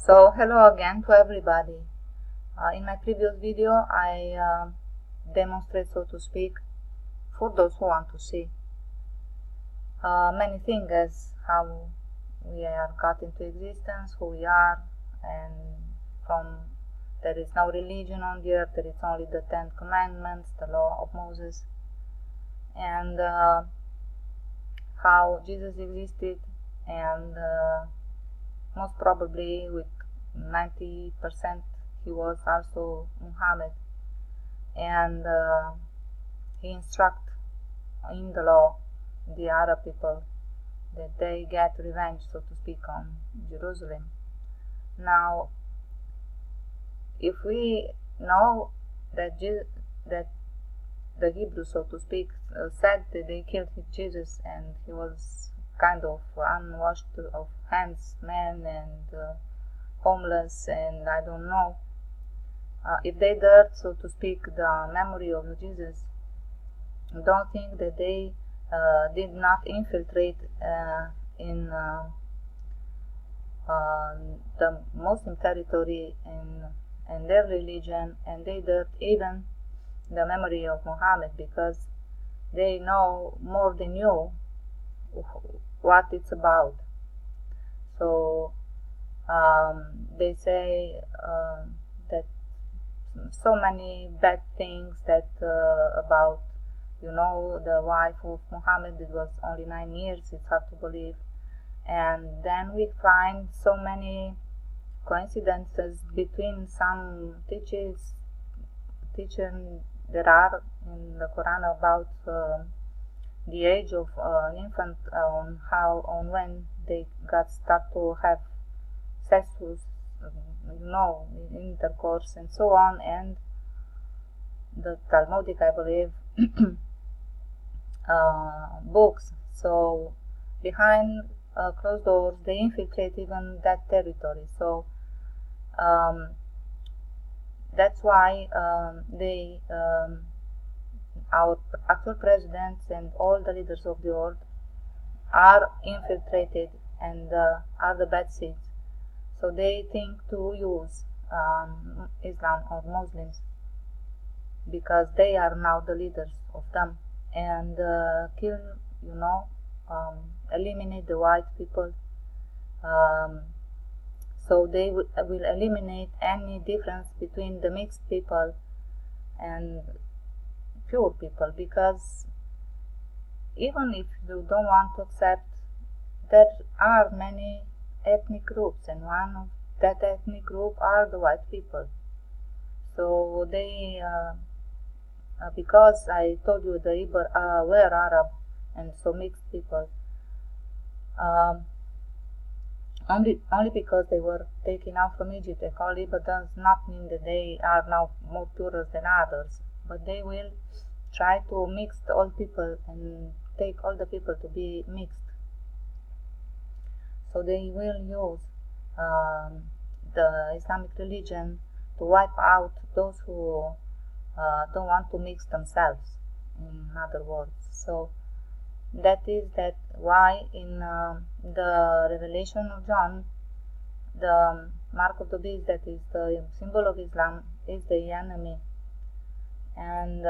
So hello again to everybody. In my previous video I demonstrate, so to speak, for those who want to see many things as how we are got into existence, who we are, and from there is no religion on the earth, there is only the 10 commandments, the law of Moses, and how Jesus existed, and most probably with 90% he was also Muhammad, and he instruct in the law the Arab people that they get revenge, so to speak, on Jerusalem. Now, if we know that that the Hebrews, so to speak, said that they killed Jesus and he was kind of unwashed of hands man and homeless, and I don't know, if they dared, so to speak, the memory of Jesus, don't think that they did not infiltrate in the Muslim territory and their religion, and they dirt even the memory of Muhammad, because they know more than you what it's about. So they say that so many bad things that about, the wife of Muhammad, it was only 9 years, it's hard to believe. And then we find so many coincidences between some teachers there are in the Quran about the age of an infant, on when they got start to have sex with, intercourse and so on, and the Talmudic, I believe, books. So behind closed doors, they infiltrate even that territory. So that's why our actual presidents and all the leaders of the world are infiltrated and are the bad seeds. So they think to use Islam or Muslims, because they are now the leaders of them, and kill, eliminate the white people. So they will eliminate any difference between the mixed people and pure people, because even if you don't want to accept, there are many ethnic groups, and one of that ethnic group are the white people. So they because I told you the Iber were Arab and so mixed people, only because they were taken out from Egypt. They call Iber does not mean that they are now more pure than others, but they will try to mix all people and take all the people to be mixed. So they will use the Islamic religion to wipe out those who don't want to mix themselves, in other words. So that is why in the Revelation of John, the mark of the beast, that is the symbol of Islam, is the enemy, and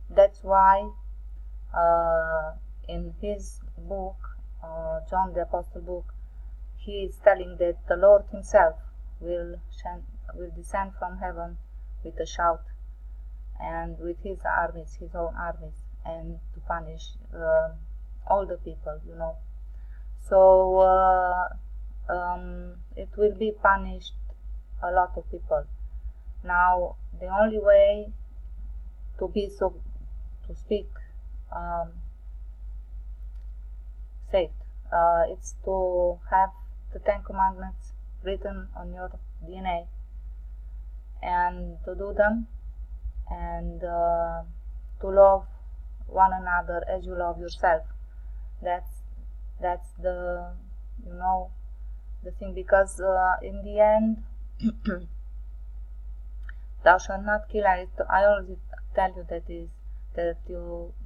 that's why in his book, John the Apostle book, he is telling that the Lord himself will descend from heaven with a shout and with his armies, his own armies, and to punish all the people, So it will be punished a lot of people. Now the only way to be, so to speak, safe, it's to have the 10 commandments written on your DNA and to do them, and to love one another as you love yourself. That's the the thing, because in the end, thou shalt not kill. I always tell you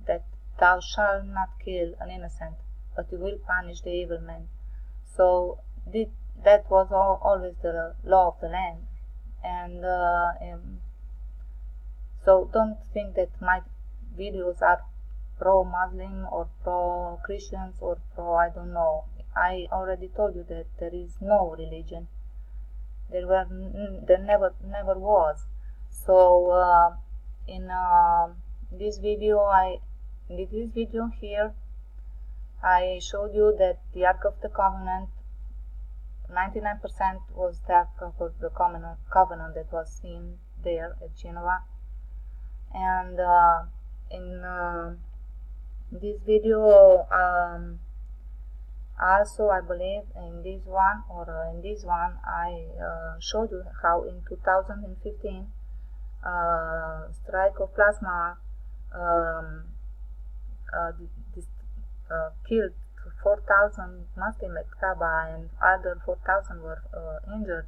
that thou shalt not kill an innocent, but you will punish the evil man. So that was always the law of the land. And so don't think that my videos are pro-Muslim or pro-Christians or I don't know. I already told you that there is no religion. There never was. So in this video here, I showed you that the Ark of the Covenant, 99% was the Ark of the Covenant that was seen there at Genoa. And in this video, also I believe in this one I showed you how in 2015 strike of plasma killed 4,000 Muslims at Kaaba, and other 4,000 were injured.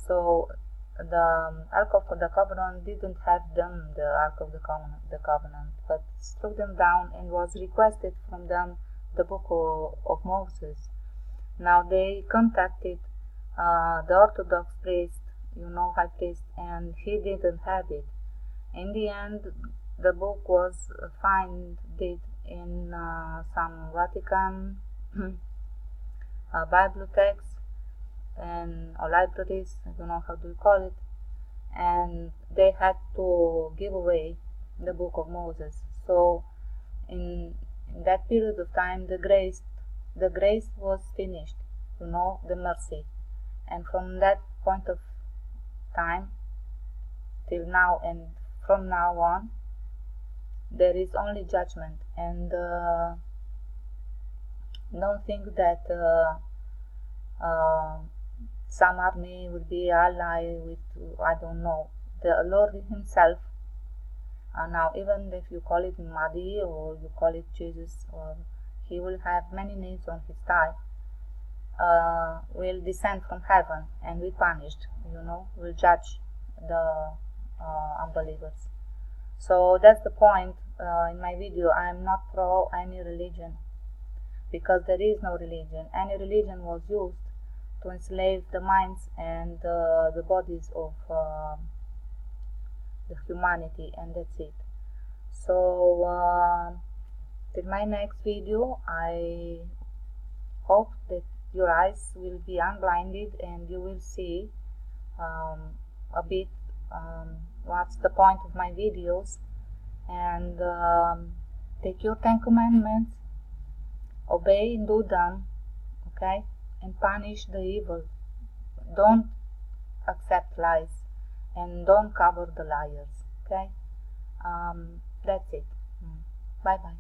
So the Ark of the Covenant didn't have them, the Ark of the Covenant, but struck them down and was requested from them the Book of Moses. Now they contacted the Orthodox priest, high priest, and he didn't have it. In the end, the book was found in some Vatican bibliotheques or libraries, I don't know how to call it, and they had to give away the Book of Moses. So in that period of time, the grace was finished, the mercy, and from that point of time till now, and from now on, there is only judgment. And don't think that some army will be ally with, I don't know, the Lord himself. Now, even if you call it Mahdi or you call it Jesus, or he will have many names on his tie, will descend from heaven and be punished, will judge the unbelievers. So that's the point. In my video, I am not pro any religion, because there is no religion. Any religion was used to enslave the minds and the bodies of the humanity, and that's it. So till my next video, I hope that your eyes will be unblinded and you will see a bit what's the point of my videos, and take your 10 commandments, obey and do them, okay, and punish the evil. Don't accept lies and don't cover the liars, okay. That's it. Bye bye.